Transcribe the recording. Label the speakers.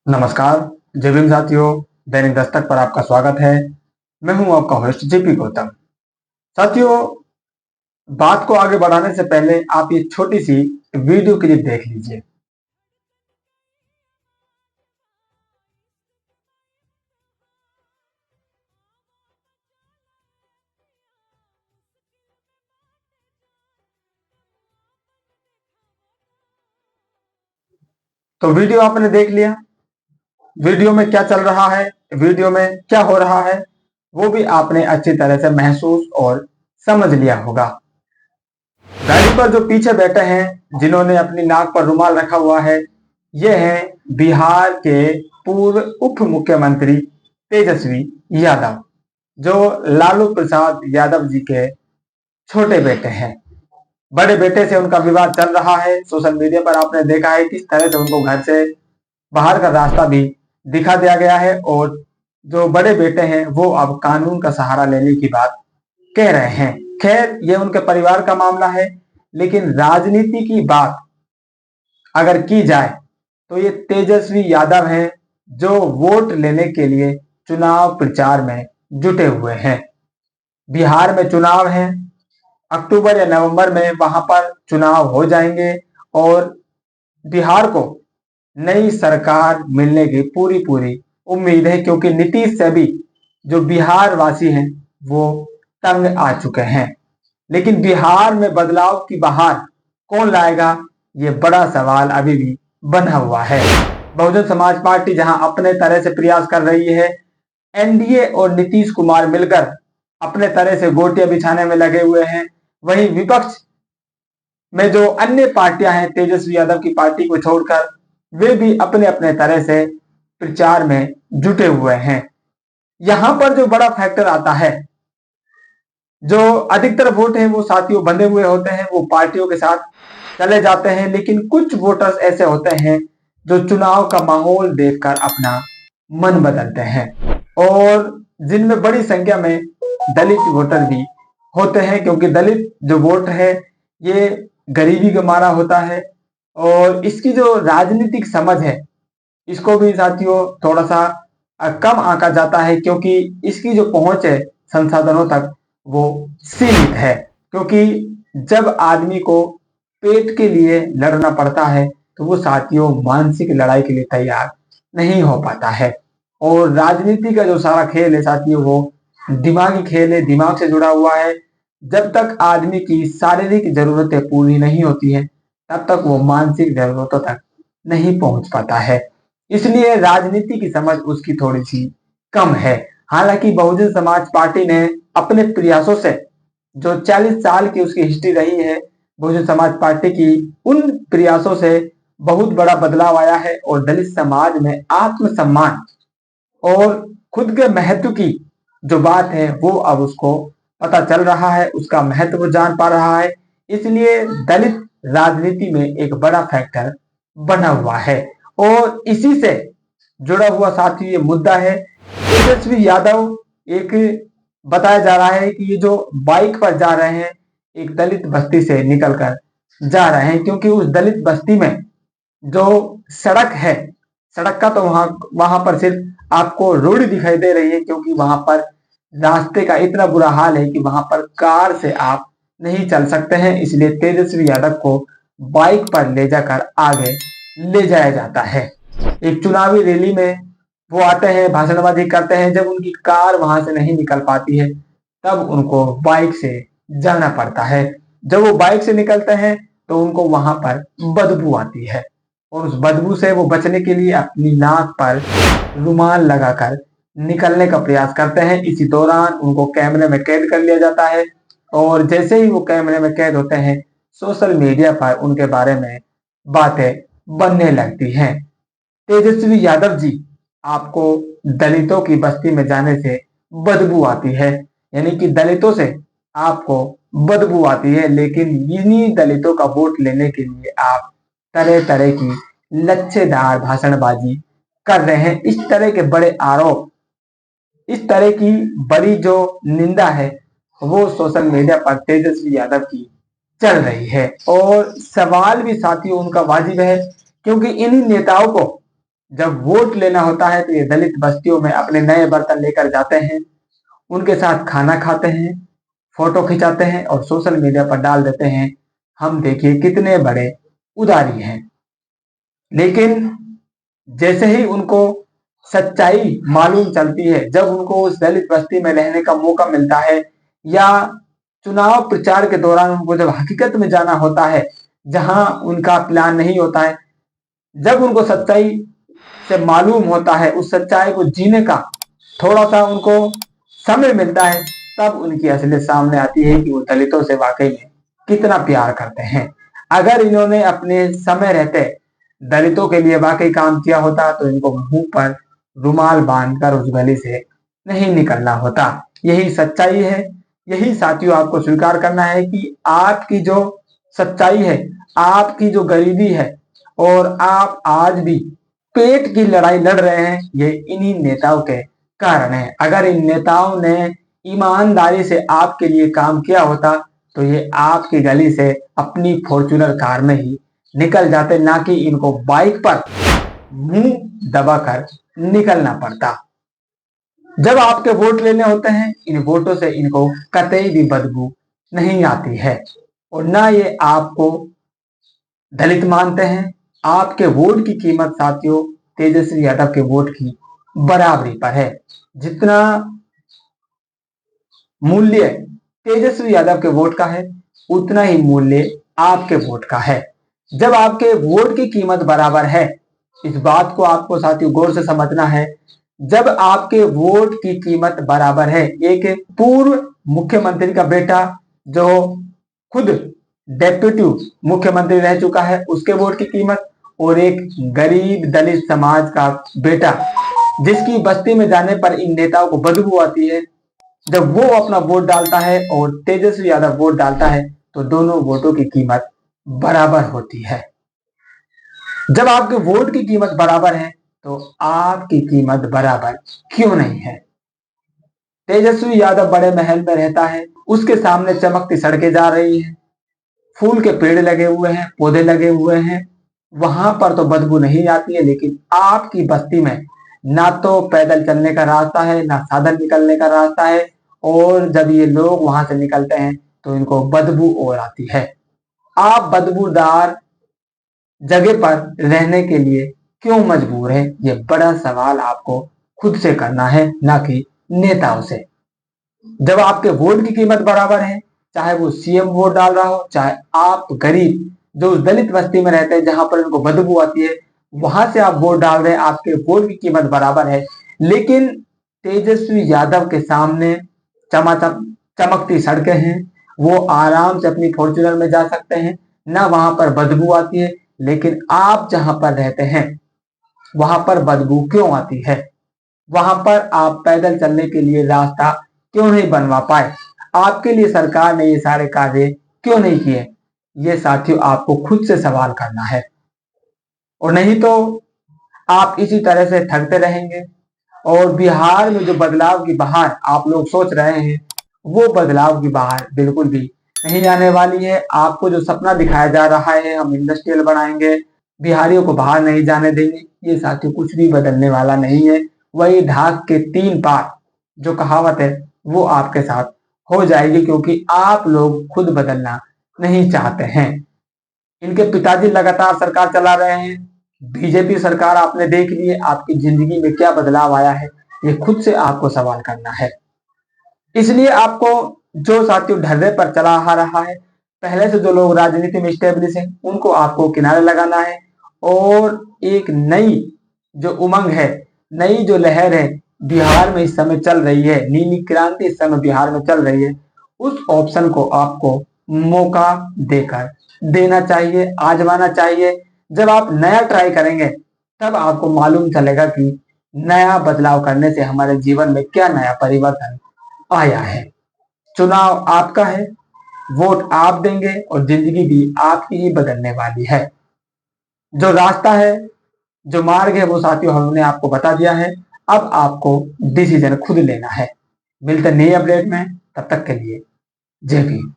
Speaker 1: नमस्कार। जय भीम साथियों, दैनिक दस्तक पर आपका स्वागत है। मैं हूं आपका होस्ट जेपी गौतम। साथियों, बात को आगे बढ़ाने से पहले आप ये छोटी सी वीडियो क्लिप देख लीजिए। तो वीडियो आपने देख लिया। वीडियो में क्या चल रहा है, वीडियो में क्या हो रहा है, वो भी आपने अच्छी तरह से महसूस और समझ लिया होगा। गाड़ी पर जो पीछे बैठे हैं, जिन्होंने अपनी नाक पर रुमाल रखा हुआ है, ये हैं बिहार के पूर्व उप मुख्यमंत्री तेजस्वी यादव, जो लालू प्रसाद यादव जी के छोटे बेटे हैं। बड़े बेटे से उनका विवाद चल रहा है। सोशल मीडिया पर आपने देखा है किस तरह से उनको घर से बाहर का रास्ता भी दिखा दिया गया है, और जो बड़े बेटे हैं वो अब कानून का सहारा लेने की बात कह रहे हैं। खैर, ये उनके परिवार का मामला है, लेकिन राजनीति की बात अगर की जाए तो ये तेजस्वी यादव हैं, जो वोट लेने के लिए चुनाव प्रचार में जुटे हुए हैं। बिहार में चुनाव है, अक्टूबर या नवंबर में वहां पर चुनाव हो जाएंगे और बिहार को नई सरकार मिलने की पूरी पूरी उम्मीद है, क्योंकि नीतीश से भी जो बिहार वासी हैं वो तंग आ चुके हैं। लेकिन बिहार में बदलाव की बहार कौन लाएगा, ये बड़ा सवाल अभी भी बना हुआ है। बहुजन समाज पार्टी जहां अपने तरह से प्रयास कर रही है, एनडीए और नीतीश कुमार मिलकर अपने तरह से गोटियां बिछाने में लगे हुए हैं, वहीं विपक्ष में जो अन्य पार्टियां हैं तेजस्वी यादव की पार्टी को छोड़कर, वे भी अपने अपने तरह से प्रचार में जुटे हुए हैं। यहां पर जो बड़ा फैक्टर आता है, जो अधिकतर वोट है वो साथियों बंधे हुए होते हैं, वो पार्टियों के साथ चले जाते हैं, लेकिन कुछ वोटर्स ऐसे होते हैं जो चुनाव का माहौल देखकर अपना मन बदलते हैं, और जिनमें बड़ी संख्या में दलित वोटर भी होते हैं, क्योंकि दलित जो वोट है ये गरीबी का मारा होता है, और इसकी जो राजनीतिक समझ है इसको भी साथियों थोड़ा सा कम आंका जाता है, क्योंकि इसकी जो पहुंच है संसाधनों तक वो सीमित है। क्योंकि जब आदमी को पेट के लिए लड़ना पड़ता है तो वो साथियों मानसिक लड़ाई के लिए तैयार नहीं हो पाता है, और राजनीति का जो सारा खेल है साथियों वो दिमागी खेल है, दिमाग से जुड़ा हुआ है। जब तक आदमी की शारीरिक जरूरतें पूरी नहीं होती है, तब तक वो मानसिक जरूरतों तक नहीं पहुंच पाता है। इसलिए राजनीति की समझ उसकी थोड़ी सी कम है। हालांकि बहुजन समाज पार्टी ने अपने प्रयासों से, जो 40 साल की उसकी हिस्ट्री रही है बहुजन समाज पार्टी की, उन प्रयासों से बहुत बड़ा बदलाव आया है, और दलित समाज में आत्मसम्मान और खुद के महत्व की जो बात है वो अब उसको पता चल रहा है, उसका महत्व जान पा रहा है। इसलिए दलित राजनीति में एक बड़ा फैक्टर बना हुआ है, और इसी से जुड़ा हुआ साथी ये मुद्दा है। तेजस्वी यादव, एक बताया जा रहा है कि ये जो बाइक पर जा रहे हैं, एक दलित बस्ती से निकलकर जा रहे हैं, क्योंकि उस दलित बस्ती में जो सड़क है, सड़क का तो वहां पर सिर्फ आपको रोड दिखाई दे रही है, क्योंकि वहां पर रास्ते का इतना बुरा हाल है कि वहां पर कार से आप नहीं चल सकते हैं। इसलिए तेजस्वी यादव को बाइक पर ले जाकर आगे ले जाया जाता है। एक चुनावी रैली में वो आते हैं, भाषणबाजी करते हैं। जब उनकी कार वहां से नहीं निकल पाती है, तब उनको बाइक से जाना पड़ता है। जब वो बाइक से निकलते हैं तो उनको वहां पर बदबू आती है, और उस बदबू से वो बचने के लिए अपनी नाक पर रुमाल लगाकर निकलने का प्रयास करते हैं। इसी दौरान उनको कैमरे में कैद कर लिया जाता है, और जैसे ही वो कैमरे में कैद होते हैं, सोशल मीडिया पर उनके बारे में बातें बनने लगती हैं। तेजस्वी यादव जी, आपको दलितों की बस्ती में जाने से बदबू आती है, यानी कि दलितों से आपको बदबू आती है, लेकिन इन्हीं दलितों का वोट लेने के लिए आप तरह तरह की लच्छेदार भाषणबाजी कर रहे हैं। इस तरह के बड़े आरोप, इस तरह की बड़ी जो निंदा है वो सोशल मीडिया पर तेजस्वी यादव की चल रही है, और सवाल भी साथियों उनका वाजिब है, क्योंकि इन्हीं नेताओं को जब वोट लेना होता है तो ये दलित बस्तियों में अपने नए बर्तन लेकर जाते हैं, उनके साथ खाना खाते हैं, फोटो खिंचाते हैं और सोशल मीडिया पर डाल देते हैं, हम देखिए कितने बड़े उदारी हैं। लेकिन जैसे ही उनको सच्चाई मालूम चलती है, जब उनको उस दलित बस्ती में रहने का मौका मिलता है या चुनाव प्रचार के दौरान उनको जब हकीकत में जाना होता है जहां उनका प्लान नहीं होता है, जब उनको सच्चाई से मालूम होता है, उस सच्चाई को जीने का थोड़ा सा उनको समय मिलता है, तब उनकी असलियत सामने आती है कि वो दलितों से वाकई में कितना प्यार करते हैं। अगर इन्होंने अपने समय रहते दलितों के लिए वाकई काम किया होता तो इनको मुंह पर रुमाल बांधकर उस गली से नहीं निकलना होता। यही सच्चाई है। यही साथियों आपको स्वीकार करना है कि आपकी जो सच्चाई है, आपकी जो गरीबी है और आप आज भी पेट की लड़ाई लड़ रहे हैं, ये इन्हीं नेताओं के कारण है। अगर इन नेताओं ने ईमानदारी से आपके लिए काम किया होता तो ये आपकी गली से अपनी फॉर्च्यूनर कार में ही निकल जाते, ना कि इनको बाइक पर मुंह दबाकर निकलना पड़ता। जब आपके वोट लेने होते हैं, इन वोटों से इनको कतई भी बदबू नहीं आती है और ना ये आपको दलित मानते हैं। आपके वोट की कीमत साथियों तेजस्वी यादव के वोट की बराबरी पर है। जितना मूल्य तेजस्वी यादव के वोट का है, उतना ही मूल्य आपके वोट का है। जब आपके वोट की कीमत बराबर है, इस बात को आपको साथियों गौर से समझना है। जब आपके वोट की कीमत बराबर है, एक पूर्व मुख्यमंत्री का बेटा जो खुद डेप्यूटी मुख्यमंत्री रह चुका है, उसके वोट की कीमत, और एक गरीब दलित समाज का बेटा जिसकी बस्ती में जाने पर इन नेताओं को बदबू आती है, जब वो अपना वोट डालता है और तेजस्वी यादव वोट डालता है तो दोनों वोटों की कीमत बराबर होती है। जब आपके वोट की कीमत बराबर है तो आपकी कीमत बराबर क्यों नहीं है? तेजस्वी यादव बड़े महल में रहता है, उसके सामने चमकती सड़कें जा रही हैं, फूल के पेड़ लगे हुए हैं, पौधे लगे हुए हैं, वहां पर तो बदबू नहीं आती है। लेकिन आपकी बस्ती में ना तो पैदल चलने का रास्ता है, ना साधन निकलने का रास्ता है, और जब ये लोग वहां से निकलते हैं तो इनको बदबू और आती है। आप बदबूदार जगह पर रहने के लिए क्यों मजबूर है? ये बड़ा सवाल आपको खुद से करना है, ना कि नेताओं से। जब आपके वोट की कीमत बराबर है, चाहे वो सीएम वोट डाल रहा हो, चाहे आप गरीब जो उस दलित बस्ती में रहते हैं जहां पर उनको बदबू आती है वहां से आप वोट डाल रहे हैं, आपके वोट की कीमत बराबर है। लेकिन तेजस्वी यादव के सामने चमाचम चमकती सड़कें हैं, वो आराम से अपनी फॉर्च्यूनर में जा सकते हैं, ना वहां पर बदबू आती है। लेकिन आप जहां पर रहते हैं वहां पर बदबू क्यों आती है? वहां पर आप पैदल चलने के लिए रास्ता क्यों नहीं बनवा पाए? आपके लिए सरकार ने ये सारे कार्य क्यों नहीं किए? ये साथियों आपको खुद से सवाल करना है, और नहीं तो आप इसी तरह से थकते रहेंगे और बिहार में जो बदलाव की बहार आप लोग सोच रहे हैं, वो बदलाव की बहार बिल्कुल भी नहीं आने वाली है। आपको जो सपना दिखाया जा रहा है, हम इंडस्ट्रियल बनाएंगे, बिहारियों को बाहर नहीं जाने देंगे, ये साथियों कुछ भी बदलने वाला नहीं है। वही ढाक के 3 पार जो कहावत है वो आपके साथ हो जाएगी, क्योंकि आप लोग खुद बदलना नहीं चाहते हैं। इनके पिताजी लगातार सरकार चला रहे हैं, बीजेपी सरकार आपने देख ली है, आपकी जिंदगी में क्या बदलाव आया है ये खुद से आपको सवाल करना है। इसलिए आपको जो साथियों ढर्रे पर चला आ रहा है, पहले से जो लोग राजनीति में स्टेब्लिश हैं उनको आपको किनारे लगाना है, और एक नई जो उमंग है, नई जो लहर है बिहार में इस समय चल रही है, नीली क्रांति इस समय बिहार में चल रही है, उस ऑप्शन को आपको मौका देकर देना चाहिए, आजमाना चाहिए। जब आप नया ट्राई करेंगे तब आपको मालूम चलेगा कि नया बदलाव करने से हमारे जीवन में क्या नया परिवर्तन आया है। चुनाव आपका है, वोट आप देंगे और जिंदगी भी आपकी ही बदलने वाली है। जो रास्ता है, जो मार्ग है, वो साथियों हमने आपको बता दिया है। अब आपको डिसीजन खुद लेना है। मिलते नए अपडेट में, तब तक के लिए जय भीम।